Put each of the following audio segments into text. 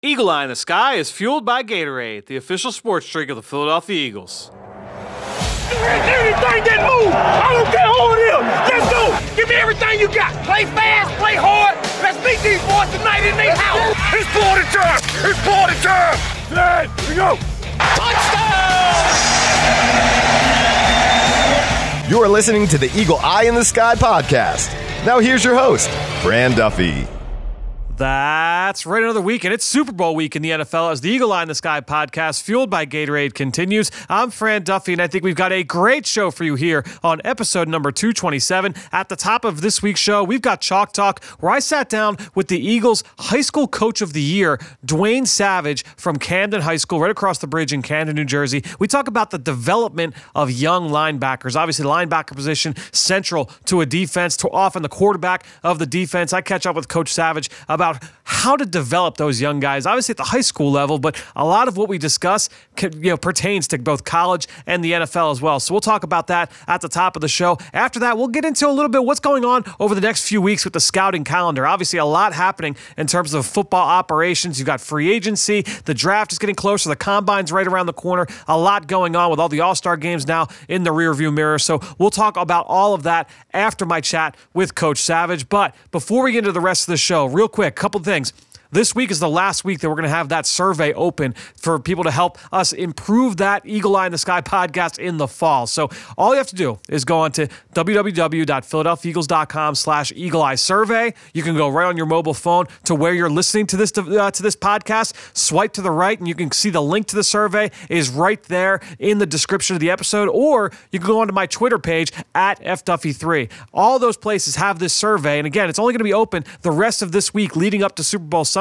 Eagle Eye in the Sky is fueled by Gatorade, the official sports drink of the Philadelphia Eagles. Anything that moves, I don't care who it is. Let's go. Give me everything you got. Play fast, play hard. Let's beat these boys tonight in their house. It's party time. It's party time. There we go. Touchdown! You are listening to the Eagle Eye in the Sky podcast. Now here's your host, Fran Duffy. That's right, another week, and it's Super Bowl week in the NFL as the Eagle Eye in the Sky podcast, fueled by Gatorade, continues. I'm Fran Duffy, and I think we've got a great show for you here on episode number 227. At the top of this week's show, we've got Chalk Talk, where I sat down with the Eagles High School Coach of the Year, Dwayne Savage from Camden High School, right across the bridge in Camden, New Jersey. We talk about the development of young linebackers. Obviously, the linebacker position central to a defense, to often the quarterback of the defense. I catch up with Coach Savage about how to develop those young guys, obviously at the high school level, but a lot of what we discuss pertains to both college and the NFL as well. So we'll talk about that at the top of the show. After that, we'll get into a little bit what's going on over the next few weeks with the scouting calendar. Obviously, a lot happening in terms of football operations. You've got free agency, the draft is getting closer, the combine's right around the corner, a lot going on with all the All-Star games now in the rearview mirror. So we'll talk about all of that after my chat with Coach Savage. But before we get into the rest of the show, real quick, couple things. This week is the last week that we're going to have that survey open for people to help us improve that Eagle Eye in the Sky podcast in the fall. So all you have to do is go on to www.philadelphiaeagles.com/Eagle Eye survey. You can go right on your mobile phone to where you're listening to this podcast. Swipe to the right, and you can see the link to the survey is right there in the description of the episode. Or you can go onto my Twitter page at FDuffy3. All those places have this survey, and again, it's only going to be open the rest of this week leading up to Super Bowl Sunday.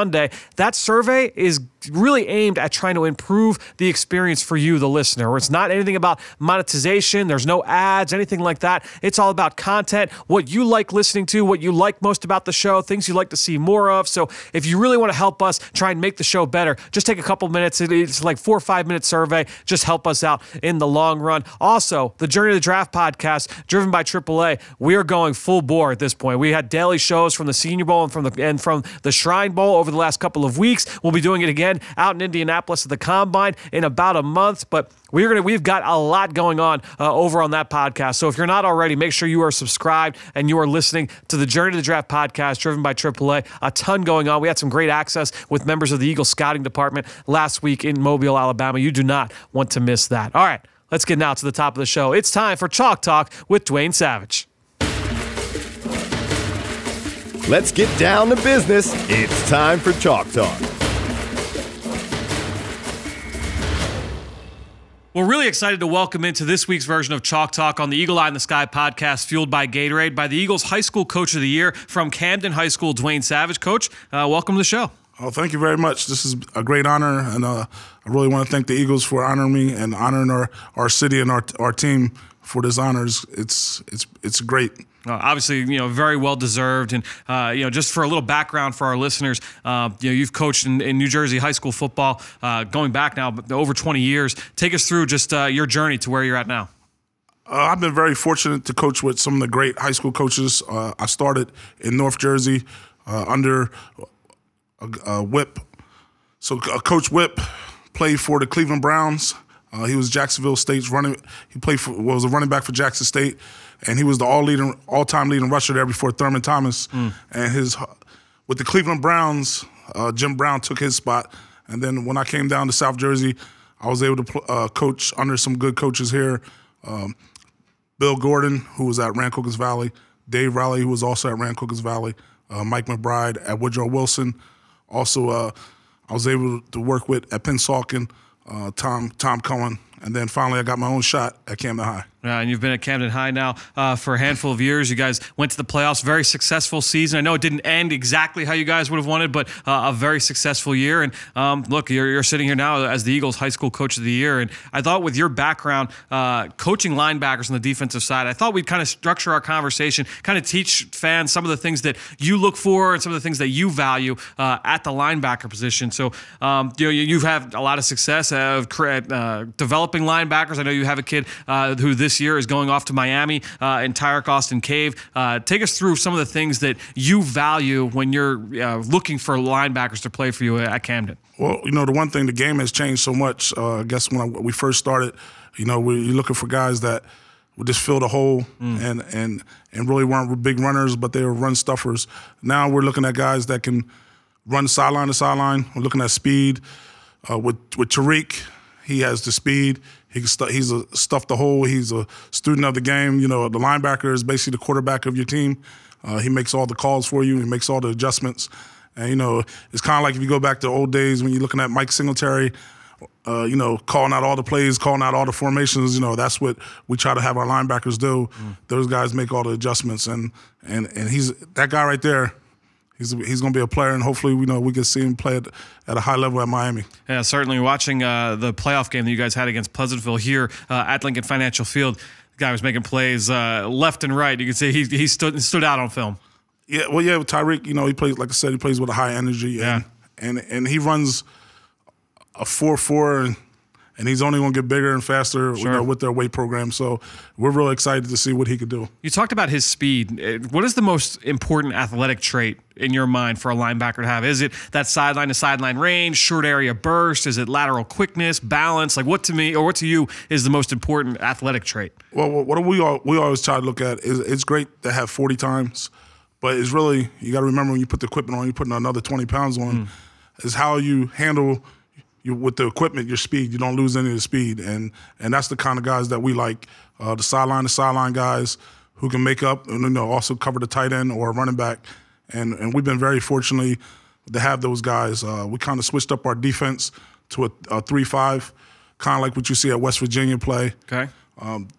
That survey is really aimed at trying to improve the experience for you, the listener. It's not anything about monetization. There's no ads, anything like that. It's all about content, what you like listening to, what you like most about the show, things you'd like to see more of. So if you really want to help us try and make the show better, just take a couple minutes. It's like 4 or 5 minute survey. Just help us out in the long run. Also, the Journey to the Draft podcast, driven by AAA, we are going full bore at this point. We had daily shows from the Senior Bowl and from the Shrine Bowl over the last couple of weeks. We'll be doing it again out in Indianapolis at the Combine in about a month, but we've got a lot going on over on that podcast. So if you're not already, make sure you are subscribed and you are listening to the Journey to the Draft podcast driven by AAA. A ton going on. We had some great access with members of the Eagles scouting department last week in Mobile, Alabama. You do not want to miss that. All right, let's get now to the top of the show. It's time for Chalk Talk with Dwayne Savage. Let's get down to business. It's time for Chalk Talk. We're really excited to welcome into this week's version of Chalk Talk on the Eagle Eye in the Sky podcast, fueled by Gatorade, by the Eagles High School Coach of the Year from Camden High School, Dwayne Savage. Coach, welcome to the show. Oh, thank you very much. This is a great honor, and I really want to thank the Eagles for honoring me and honoring our city and our team for this honor. It's great. Obviously, very well deserved, and just for a little background for our listeners, you've coached in New Jersey high school football, going back now over 20 years. Take us through just your journey to where you're at now. I've been very fortunate to coach with some of the great high school coaches. I started in North Jersey under Whip. So Coach Whip played for the Cleveland Browns. He was Jacksonville State's running. He was a running back for Jackson State. And he was the all-time leading rusher there before Thurman Thomas. And with the Cleveland Browns, Jim Brown took his spot. And then when I came down to South Jersey, I was able to coach under some good coaches here. Bill Gordon, who was at Rancocas Valley. Dave Riley, who was also at Rancocas Valley. Mike McBride at Woodrow Wilson. Also, I was able to work with at Pennsauken, Tom Cohen. And then finally I got my own shot at Camden High. And you've been at Camden High now for a handful of years. You guys went to the playoffs, very successful season. I know it didn't end exactly how you guys would have wanted, but a very successful year. And look, you're sitting here now as the Eagles High School Coach of the Year. And I thought with your background, coaching linebackers on the defensive side, I thought we'd kind of structure our conversation, kind of teach fans some of the things that you look for and some of the things that you value at the linebacker position. So you've had a lot of success developing developing linebackers. I know you have a kid who this year is going off to Miami in Tyreek Austin Cave. Take us through some of the things that you value when you're looking for linebackers to play for you at Camden. Well, the one thing, the game has changed so much. I guess when we first started, you're looking for guys that would just fill the hole and really weren't big runners, but they were run stuffers. Now we're looking at guys that can run sideline to sideline. We're looking at speed. With Tyreek, he has the speed. He's stuff the hole. He's a student of the game. The linebacker is basically the quarterback of your team. He makes all the calls for you. He makes all the adjustments. And, it's kind of like if you go back to old days when you're looking at Mike Singletary, calling out all the plays, calling out all the formations. That's what we try to have our linebackers do. Those guys make all the adjustments, and he's that guy right there. He's going to be a player, and hopefully we can see him play at a high level at Miami. Yeah, certainly. Watching the playoff game that you guys had against Pleasantville here at Lincoln Financial Field, the guy was making plays left and right. You can see he stood out on film. Yeah, well, with Tyreek, he plays, like I said, he plays with a high energy, and he runs a 4.4, and he's only going to get bigger and faster with their weight program. So we're really excited to see what he could do. You talked about his speed. What is the most important athletic trait in your mind for a linebacker to have? Is it that sideline-to-sideline range, short area burst? Is it lateral quickness, balance? Like what to me or what to you is the most important athletic trait? Well, what we always try to look at is it's great to have 40 times, but it's really, you got to remember when you put the equipment on, you're putting another 20 pounds on, is how you handle with the equipment, your speed. You don't lose any of the speed, and that's the kind of guys that we like. The sideline-to-sideline guys who can make up and also cover the tight end or a running back, and we've been very fortunate to have those guys. We kind of switched up our defense to a 3-5, kind of like what you see at West Virginia play. Okay.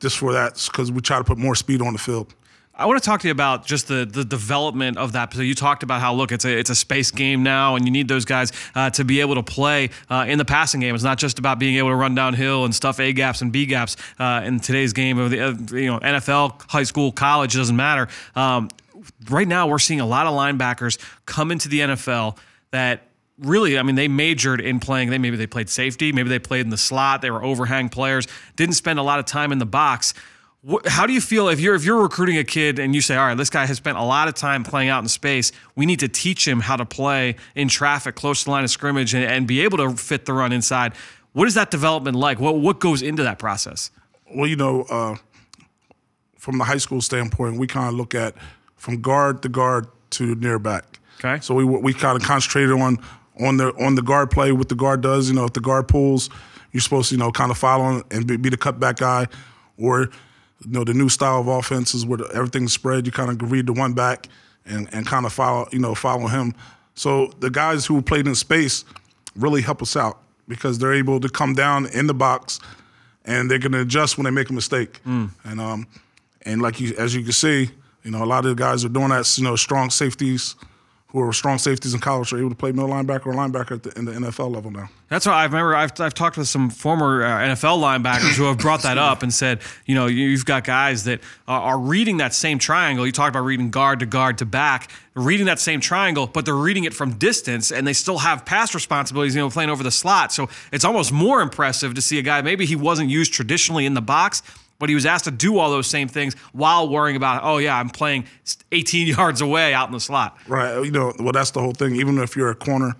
Just for that, because we try to put more speed on the field. I want to talk to you about just the development of that. So you talked about how, look, it's a space game now, and you need those guys to be able to play in the passing game. It's not just about being able to run downhill and stuff A gaps and B gaps in today's game of the NFL, high school, college, it doesn't matter. Right now, we're seeing a lot of linebackers come into the NFL that really, they majored in playing. Maybe they played safety, maybe they played in the slot. They were overhang players. Didn't spend a lot of time in the box. How do you feel if you're recruiting a kid and you say, all right, this guy has spent a lot of time playing out in space, we need to teach him how to play in traffic close to the line of scrimmage and be able to fit the run inside? What is that development like? What goes into that process? Well, from the high school standpoint, we kind of look at from guard to near back. Okay. So we kind of concentrated on the guard play, what the guard does. If the guard pulls, you're supposed to kind of follow and be the cutback guy, or the new style of offense is where everything's spread. You kind of read the one back and kind of follow him. So the guys who played in space really help us out because they're able to come down in the box and they're going to adjust when they make a mistake. And like as you can see, a lot of the guys are doing that. Strong safeties who are strong safeties in college are able to play middle linebacker or linebacker in the NFL level now. That's why I remember I've talked with some former NFL linebackers who have brought that up and said, you've got guys that are reading that same triangle. You talked about reading guard to back, reading that same triangle, but they're reading it from distance and they still have pass responsibilities, playing over the slot. So it's almost more impressive to see a guy, maybe he wasn't used traditionally in the box, but he was asked to do all those same things while worrying about, I'm playing 18 yards away out in the slot. Right. Well, that's the whole thing. Even if you're a corner,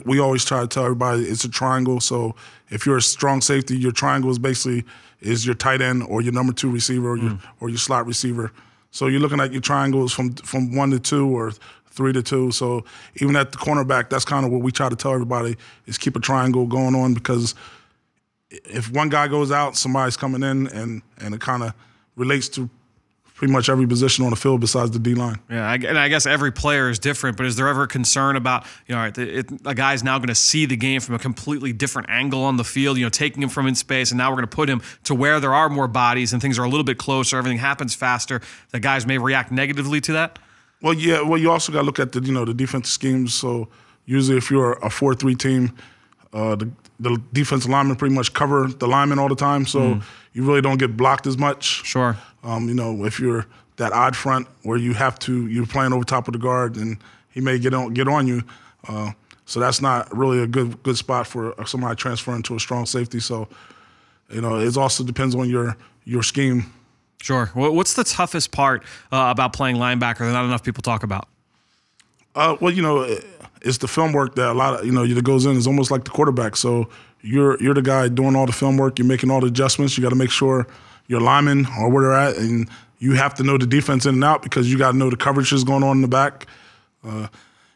we always try to tell everybody it's a triangle. So if you're a strong safety, your triangle is your tight end or your number 2 receiver or your slot receiver. So you're looking at your triangles from 1 to 2 or 3 to 2. So even at the cornerback, that's kind of what we try to tell everybody is keep a triangle going on, because if one guy goes out, somebody's coming in, and it kind of relates to pretty much every position on the field besides the D-line. Yeah, and I guess every player is different, but is there ever a concern about, a guy's now going to see the game from a completely different angle on the field, taking him from in space, and now we're going to put him to where there are more bodies and things are a little bit closer, everything happens faster, that guys may react negatively to that? Well, yeah. Well, you also got to look at the defensive schemes. So usually if you're a 4-3 team, the defensive linemen pretty much cover the linemen all the time, so you really don't get blocked as much. Sure. If you're that odd front where you're playing over top of the guard and he may get on you, so that's not really a good spot for somebody transferring to a strong safety. So it also depends on your scheme. Sure. What's the toughest part about playing linebacker that not enough people talk about? It's the film work that a lot of that goes in. It's almost like the quarterback. So you're the guy doing all the film work. You're making all the adjustments. You got to make sure your linemen are where they're at, and you have to know the defense in and out because you got to know the coverage is going on in the back.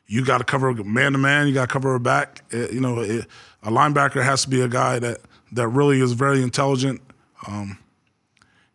You got to cover man to man. You got to cover a back. A linebacker has to be a guy that really is very intelligent.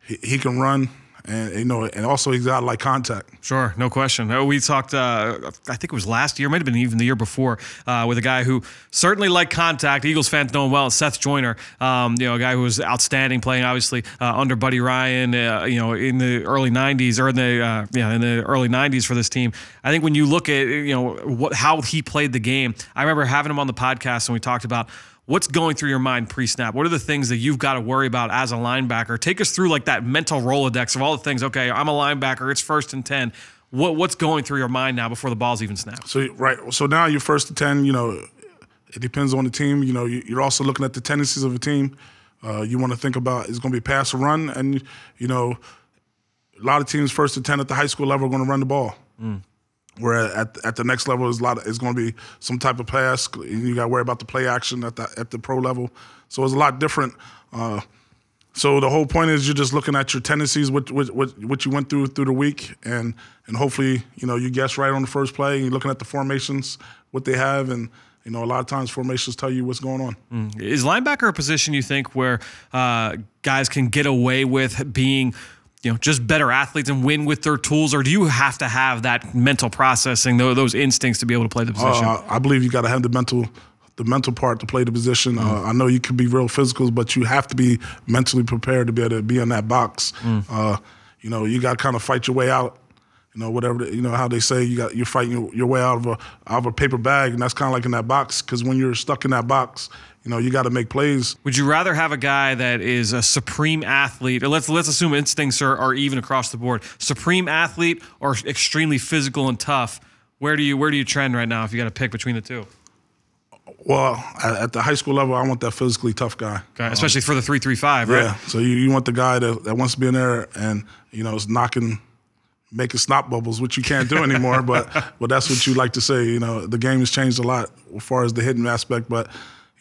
He can run. And also he's got like contact. Sure, no question. We talked, I think it was last year, might have been even the year before, with a guy who certainly liked contact. Eagles fans know him well, Seth Joyner. A guy who was outstanding, playing obviously under Buddy Ryan. In the early '90s, or in the early '90s for this team. I think when you look at how he played the game, I remember having him on the podcast and we talked about. What's going through your mind pre-snap? What are the things that you've got to worry about as a linebacker? Take us through like that mental Rolodex of all the things. Okay, I'm a linebacker. It's 1st and 10. What's going through your mind now before the ball's even snapped? So now you're 1st and 10. It depends on the team. You're also looking at the tendencies of a team. You want to think about it's going to be pass or run, and a lot of teams 1st and 10 at the high school level are going to run the ball. Where at the next level is going to be some type of pass. And you got to worry about the play action at the pro level. So it's a lot different. So the whole point is you're just looking at your tendencies, what you went through the week, and hopefully you guess right on the first play. And you're looking at the formations, what they have, and a lot of times formations tell you what's going on. Is linebacker a position you think where guys can get away with being just better athletes and win with their tools, or do you have to have that mental processing, those instincts to be able to play the position? I believe you got to have the mental part to play the position. I know you can be real physical, but you have to be mentally prepared to be able to be in that box. You got to kind of fight your way out. Whatever how they say you're fighting your way out of a paper bag, and that's kind of like in that box. Because when you're stuck in that box, you got to make plays. Would you rather have a guy that is a supreme athlete, or let's assume instincts are even across the board, supreme athlete or extremely physical and tough? Where do you trend right now if you got to pick between the two? Well, at the high school level, I want that physically tough guy. Okay, especially for the 3-3-5, right? Yeah. So you want the guy that wants to be in there and is making snot bubbles, which you can't do anymore. but that's what you like to say. The game has changed a lot as far as the hitting aspect, but.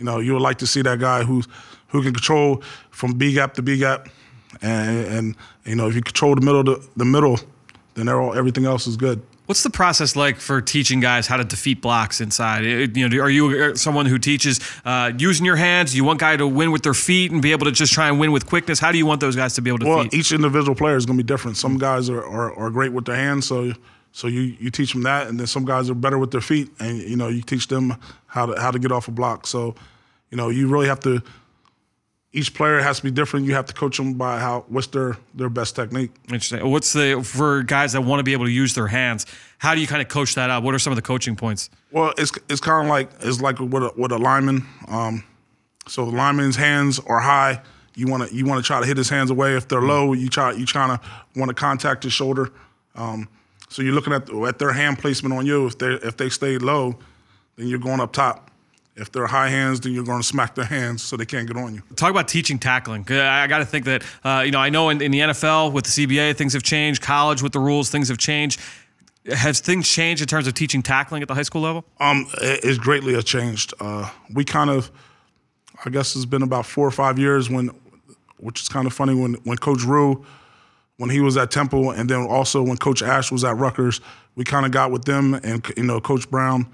You would like to see that guy who can control from B gap to B gap, and if you control the middle, then everything else is good. What's the process like for teaching guys how to defeat blocks inside? Are you someone who teaches using your hands? Do you want guy to win with their feet and be able to just try and win with quickness? How do you want those guys to be able to defeat? Each individual player is going to be different. Some guys are great with their hands, so you teach them that, and then some guys are better with their feet, and you teach them how to get off a block. So, you really have to. Each player has to be different. You have to coach them by what's their best technique. Interesting. For guys that want to be able to use their hands, how do you kind of coach that up? What are some of the coaching points? Well, it's kind of like with a lineman. So the lineman's hands are high. You want to try to hit his hands away. If they're low, you kind of want to contact his shoulder. So you're looking at their hand placement on you. If they stay low, then you're going up top. If they're high hands, then you're going to smack their hands so they can't get on you. Talk about teaching tackling. I got to think that, I know in the NFL with the CBA, things have changed. College with the rules, things have changed. Has things changed in terms of teaching tackling at the high school level? It's greatly changed. We kind of, I guess it's been about 4 or 5 years which is kind of funny, when Coach Rue, when he was at Temple, and then also when Coach Ash was at Rutgers, we kind of got with them and, Coach Brown,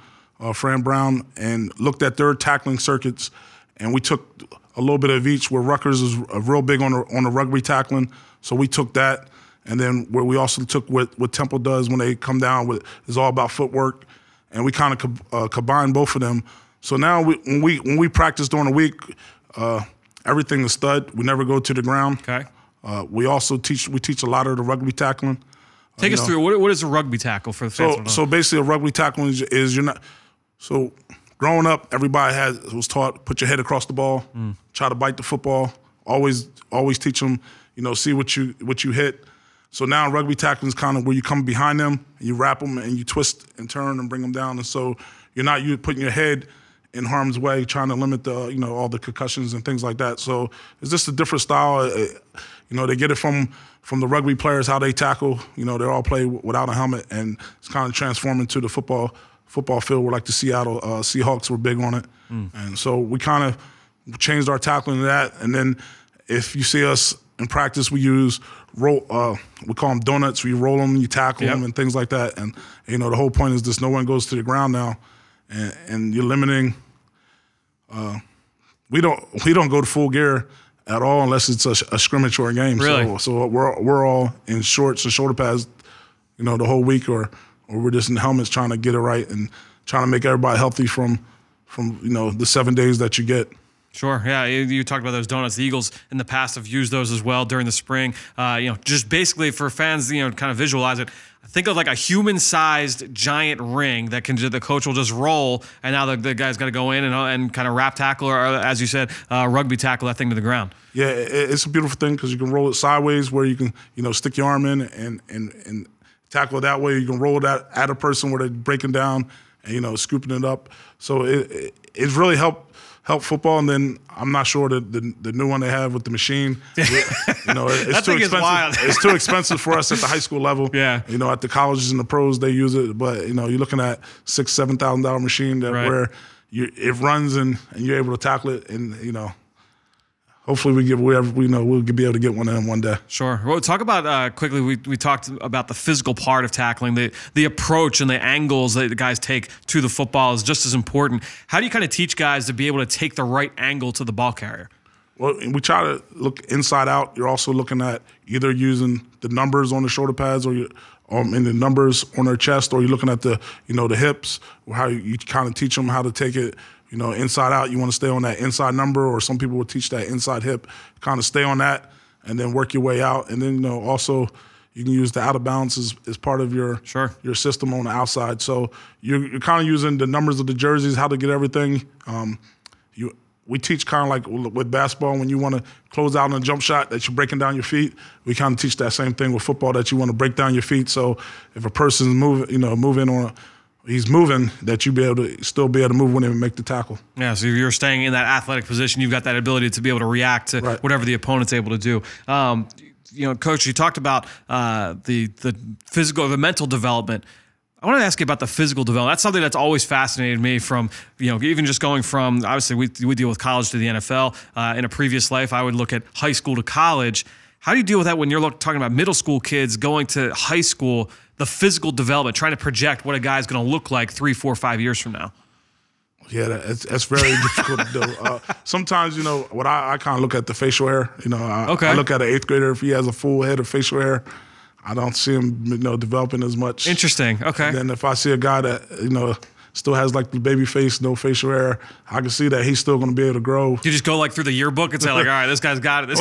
Fran Brown, and looked at their tackling circuits, and we took a little bit of each. Where Rutgers is real big on the rugby tackling, so we took that, and then where we also took what Temple does when they come down is all about footwork, and we kind of combined both of them. So now when we practice during the week, everything is stud. We never go to the ground. Okay. We also teach a lot of the rugby tackling. Take us through what is a rugby tackle for the fans? So basically, a rugby tackle is you're not. So growing up, everybody was taught put your head across the ball, try to bite the football. Always teach them, see what you hit. So now rugby tackling is kind of where you come behind them, and you wrap them, and you twist and turn and bring them down. And so you're putting your head in harm's way, trying to limit the all the concussions and things like that. So it's just a different style. They get it from the rugby players, how they tackle. They all play without a helmet, and it's kind of transforming to the football field where like the Seattle Seahawks were big on it. And so we kind of changed our tackling to that. And then if you see us in practice, we use we call them donuts. We roll them, you tackle them, and things like that. And the whole point is this: no one goes to the ground now, and you're limiting. We don't go to full gear at all unless it's a scrimmage or a game. Really? So we're all in shorts and shoulder pads, the whole week, or we're just in helmets trying to get it right and trying to make everybody healthy from the 7 days that you get. Sure. Yeah, you talked about those donuts. The Eagles in the past have used those as well during the spring. Just basically for fans, kind of visualize it. Think of like a human-sized giant ring that the coach will just roll, and now the guy's got to go in and kind of wrap tackle, or as you said, rugby tackle that thing to the ground. Yeah, it's a beautiful thing because you can roll it sideways where you can stick your arm in and tackle it that way. You can roll it at a person where they're breaking down and scooping it up. So it's really helped football. And then I'm not sure that the new one they have with the machine, it's too expensive. Wild. It's too expensive for us at the high school level. Yeah. At the colleges and the pros they use it, but you're looking at $6,000-$7,000 machine where it runs and you're able to tackle it, and hopefully we'll be able to get one of them one day. Sure. Well, talk about quickly. We talked about the physical part of tackling. The approach and the angles that the guys take to the football is just as important. How do you kind of teach guys to be able to take the right angle to the ball carrier? Well, we try to look inside out. You're also looking at either using the numbers on the shoulder pads or in the numbers on their chest, or you're looking at the hips, or how you kind of teach them how to take it. Inside out, you want to stay on that inside number, or some people will teach that inside hip. Kind of stay on that and then work your way out. And then, also you can use the out of bounds as part of your system on the outside. So you're kind of using the numbers of the jerseys, how to get everything. We teach kind of like with basketball, when you want to close out on a jump shot that you're breaking down your feet, we kind of teach that same thing with football, that you want to break down your feet. So if a person's he's moving, that you be able to still be able to move when they make the tackle. Yeah, so if you're staying in that athletic position, you've got that ability to be able to react to whatever the opponent's able to do. Coach, you talked about the mental development. I want to ask you about the physical development. That's something that's always fascinated me from, even just going from, obviously we deal with college to the NFL. In a previous life, I would look at high school to college. How do you deal with that when you're talking about middle school kids going to high school, the physical development, trying to project what a guy's going to look like 3, 4, 5 years from now? Yeah, that's very difficult to do. Sometimes, what I kind of look at the facial hair. I look at an 8th grader, if he has a full head of facial hair, I don't see him, developing as much. Interesting. Okay. And then if I see a guy that, still has like the baby face, no facial hair, I can see that he's still going to be able to grow. You just go through the yearbook and say all right, this guy's got it.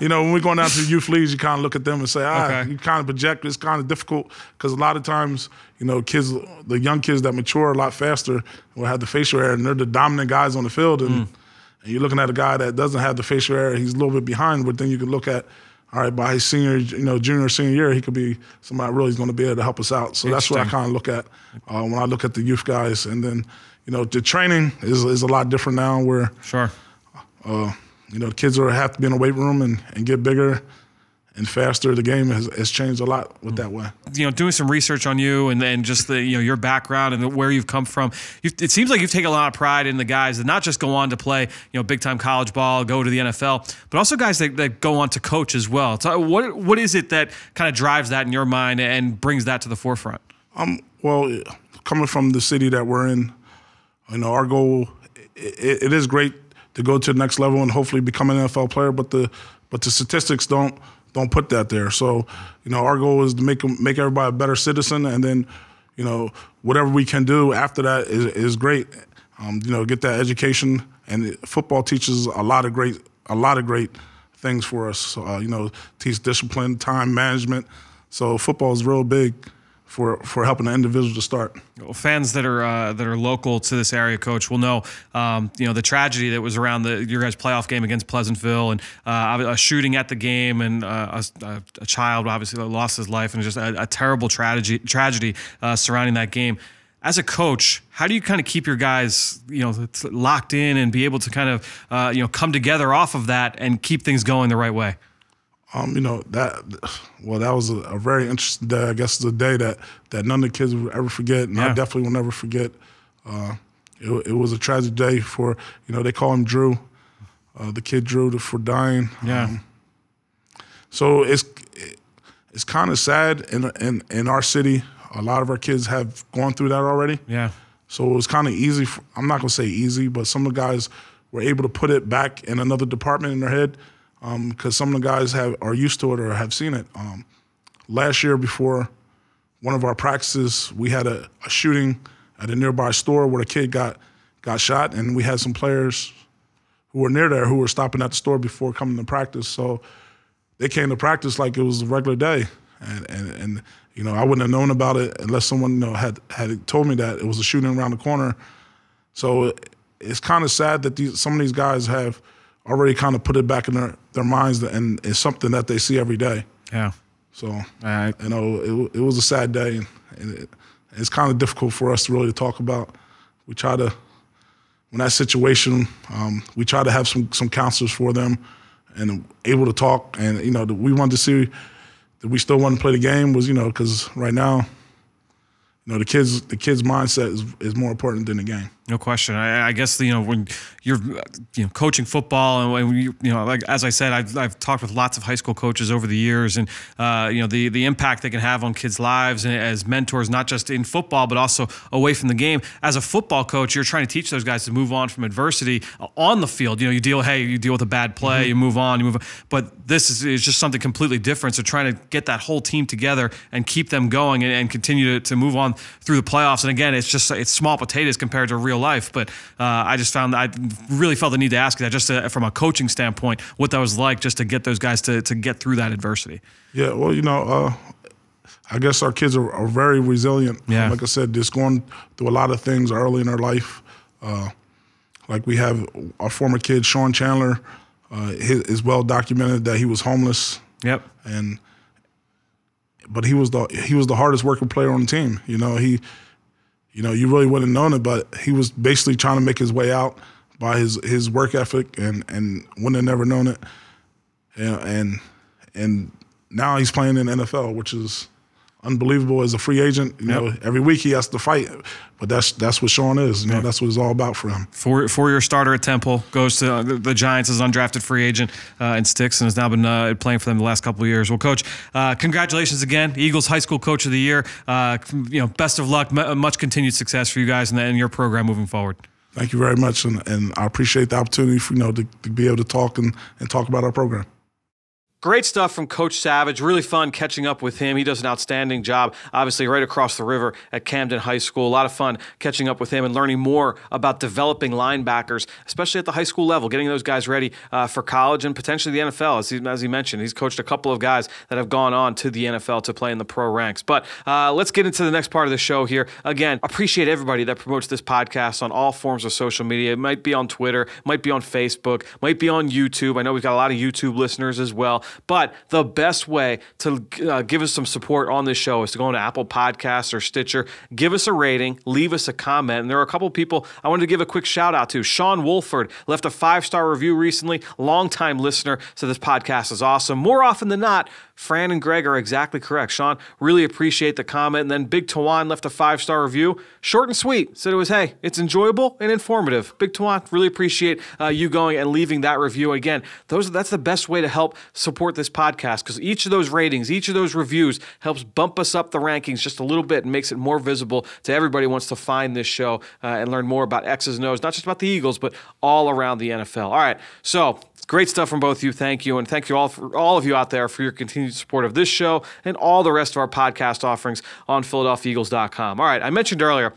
When we're going down to the youth leagues, you kind of look at them and say, you kind of project. It's kind of difficult because a lot of times, the young kids that mature a lot faster will have the facial hair, and they're the dominant guys on the field. And you're looking at a guy that doesn't have the facial hair, he's a little bit behind, but then you can look at, all right, by his junior or senior year, he could be somebody really going to be able to help us out. So that's what I kind of look at when I look at the youth guys. And then, the training is a lot different now where, the kids have to be in the weight room and get bigger and faster. The game has changed a lot with that way. Doing some research on you and just your background and where you've come from, it seems like you've taken a lot of pride in the guys that not just go on to play big time college ball, go to the NFL, but also guys that go on to coach as well. So what is it that kind of drives that in your mind and brings that to the forefront? Well, coming from the city that we're in, our goal it is great to go to the next level and hopefully become an NFL player, but the statistics don't put that there. So, our goal is to make everybody a better citizen, and then, whatever we can do after that is great. Get that education, and football teaches a lot of great things for us. So, teach discipline, time management. So football is real big for helping an individual to start. Well, fans that are local to this area, Coach, will know the tragedy that was around your guys' playoff game against Pleasantville, and a shooting at the game, and a child obviously lost his life, and just a terrible tragedy surrounding that game. As a coach, how do you kind of keep your guys, locked in and be able to kind of, come together off of that and keep things going the right way? That was a very interesting day. I guess it's a day that none of the kids will ever forget, and I definitely will never forget. It was a tragic day for, they call him Drew, the kid Drew, for dying. Yeah. So it's kind of sad in our city. A lot of our kids have gone through that already. Yeah. So it was kind of easy. I'm not going to say easy, but some of the guys were able to put it back in another department in their head because some of the guys are used to it or have seen it. Last year before one of our practices, we had a shooting at a nearby store where a kid got shot, and we had some players who were near there who were stopping at the store before coming to practice. So they came to practice like it was a regular day. And I wouldn't have known about it unless someone had told me that it was a shooting around the corner. So it's kind of sad that some of these guys have already kind of put it back in their minds, and it's something that they see every day. Yeah. So it was a sad day, and it's kind of difficult for us to really talk about. We try to, when that situation, we try to have some counselors for them and able to talk, and we wanted to see that we still want to play the game was, because right now, the kids' mindset is more important than the game. No question. I guess when you're coaching football, and when like as I said, I've talked with lots of high school coaches over the years, and the impact they can have on kids' lives and as mentors, not just in football but also away from the game. As a football coach, you're trying to teach those guys to move on from adversity on the field. You deal with a bad play, you move on, But this is just something completely different. So trying to get that whole team together and keep them going and continue to move on through the playoffs. And again, it's small potatoes compared to real life, but I really felt the need to ask you that just from a coaching standpoint, what that was like just to get those guys to get through that adversity. Yeah, well, I guess our kids are very resilient. Yeah. Like I said, just going through a lot of things early in their life. Like we have our former kid, Sean Chandler, is well documented that he was homeless. Yep. But he was the hardest working player on the team. You really wouldn't have known it, but he was basically trying to make his way out by his work ethic, and wouldn't have never known it. And now he's playing in the NFL, which is unbelievable as a free agent. Every week he has to fight, but that's what Sean is. That's what it's all about for him. Four-year starter at Temple, goes to the Giants as undrafted free agent and sticks, and has now been playing for them the last couple of years. Well, Coach, congratulations again, Eagles High School Coach of the Year. Best of luck, much continued success for you guys and your program moving forward. Thank you very much, and I appreciate the opportunity for to be able to talk and talk about our program. Great stuff from Coach Savage. Really fun catching up with him. He does an outstanding job, obviously, right across the river at Camden High School. A lot of fun catching up with him and learning more about developing linebackers, especially at the high school level, getting those guys ready for college and potentially the NFL. As he mentioned, he's coached a couple of guys that have gone on to the NFL to play in the pro ranks. But let's get into the next part of the show here. Again, appreciate everybody that promotes this podcast on all forms of social media. It might be on Twitter, might be on Facebook, might be on YouTube. I know we've got a lot of YouTube listeners as well. But the best way to give us some support on this show is to go into Apple Podcasts or Stitcher, give us a rating, leave us a comment. And there are a couple of people I wanted to give a quick shout out to. Sean Wolford left a 5-star review recently, longtime listener, so this podcast is awesome. More often than not, Fran and Greg are exactly correct. Sean, really appreciate the comment. And then Big Tawan left a 5-star review. Short and sweet. Said it was, hey, it's enjoyable and informative. Big Tawan, really appreciate you going and leaving that review. Again, that's the best way to help support this podcast, because each of those ratings, each of those reviews helps bump us up the rankings just a little bit and makes it more visible to everybody who wants to find this show and learn more about X's and O's, not just about the Eagles, but all around the NFL. All right, so great stuff from both of you. Thank you. And thank you all of you out there for your continued support of this show and all the rest of our podcast offerings on PhiladelphiaEagles.com. All right, I mentioned earlier,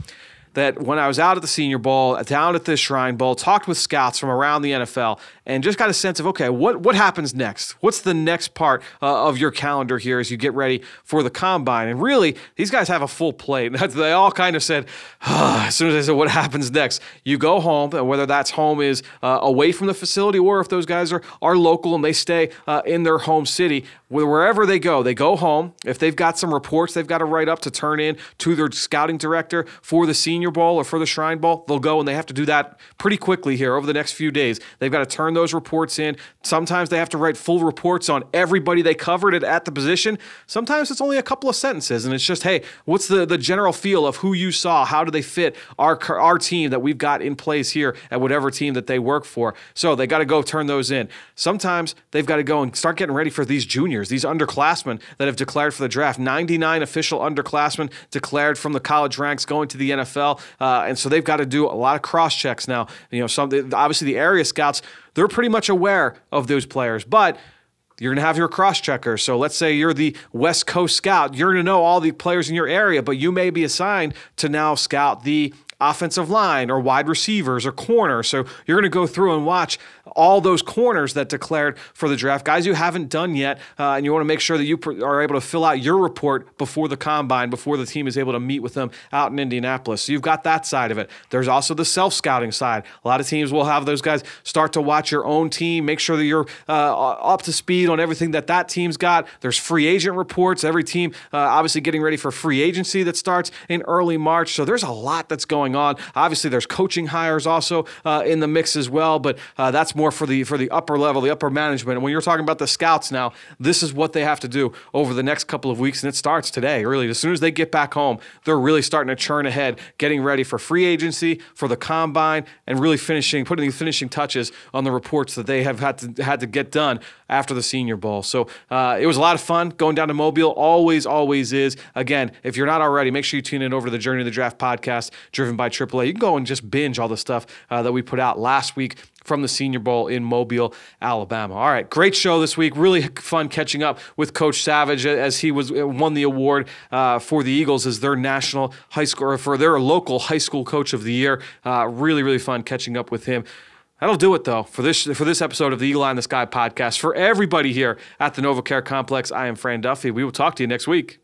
that when I was out at the Senior Bowl, down at the Shrine Bowl, talked with scouts from around the NFL, and just got a sense of, okay, what happens next? What's the next part of your calendar here as you get ready for the Combine? And really, these guys have a full plate. They all kind of said, as soon as they said, what happens next? You go home, and whether that's home is away from the facility or if those guys are local and they stay in their home city, wherever they go home. If they've got some reports they've got to write up to turn in to their scouting director for the Senior Bowl or for the Shrine Bowl, they'll go, and they have to do that pretty quickly here over the next few days. They've got to turn those reports in. Sometimes they have to write full reports on everybody they covered at the position. Sometimes it's only a couple of sentences, and it's just, hey, what's the general feel of who you saw? How do they fit our team that we've got in place here at whatever team that they work for? So they got to go turn those in. Sometimes they've got to go and start getting ready for these juniors, these underclassmen that have declared for the draft. 99 official underclassmen declared from the college ranks going to the NFL, and so they've got to do a lot of cross checks now. Obviously the area scouts, they're pretty much aware of those players, but you're going to have your cross-checkers. So let's say you're the West Coast scout. You're going to know all the players in your area, but you may be assigned to now scout the offensive line or wide receivers or corners. So you're going to go through and watch all those corners that declared for the draft, guys you haven't done yet, and you want to make sure that you are able to fill out your report before the Combine, before the team is able to meet with them out in Indianapolis. So you've got that side of it. There's also the self-scouting side. A lot of teams will have those guys start to watch your own team, make sure that you're up to speed on everything that team's got. There's free agent reports. Every team obviously getting ready for free agency that starts in early March. So there's a lot that's going on. Obviously, there's coaching hires also in the mix as well, but that's more for the upper level, the upper management. And when you're talking about the scouts now, this is what they have to do over the next couple of weeks, and it starts today, really. As soon as they get back home, they're really starting to churn ahead, getting ready for free agency, for the Combine, and really putting the finishing touches on the reports that they have had to get done after the Senior Bowl. So it was a lot of fun going down to Mobile. Always is. Again, if you're not already, make sure you tune in over to the Journey to the Draft podcast, driven by AAA. You can go and just binge all the stuff that we put out last week from the Senior Bowl in Mobile, Alabama. All right, great show this week. Really fun catching up with Coach Savage as he won the award for the Eagles as their national high school, or for their local high school coach of the year. Really fun catching up with him. That'll do it, though, for this episode of the Eagle Eye in the Sky podcast. For everybody here at the NovaCare Complex, I am Fran Duffy. We will talk to you next week.